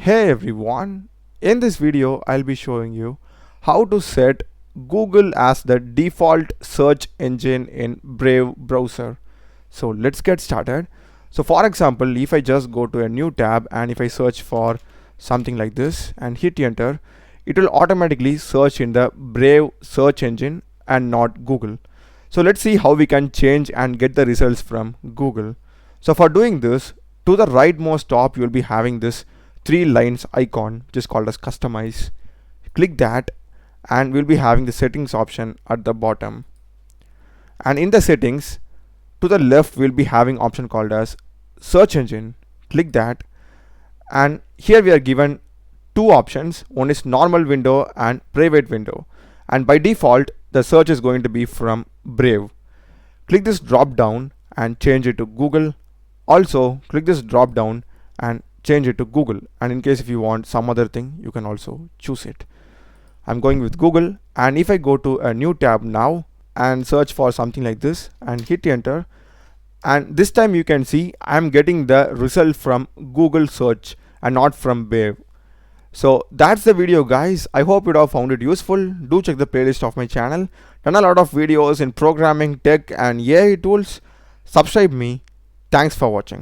Hey everyone, in this video I'll be showing you how to set Google as the default search engine in Brave browser. So let's get started. So for example, if I just go to a new tab and if I search for something like this and hit enter, it will automatically search in the Brave search engine and not Google. So let's see how we can change and get the results from Google. So for doing this, to the rightmost top you'll be having this three lines icon which is called as customize. Click that and we'll be having the settings option at the bottom, and in the settings to the left we'll be having option called as search engine. Click that, and here we are given two options. One is normal window and private window, and by default the search is going to be from Brave. Click this drop down and change it to Google. Also click this drop down and change it to Google, and in case if you want some other thing you can also choose it. I'm going with Google, and if I go to a new tab now and search for something like this and hit enter, and this time you can see I'm getting the result from Google search and not from Brave. So that's the video guys. I hope you have found it useful. Do check the playlist of my channel. Done a lot of videos in programming, tech and AI tools. Subscribe me. Thanks for watching.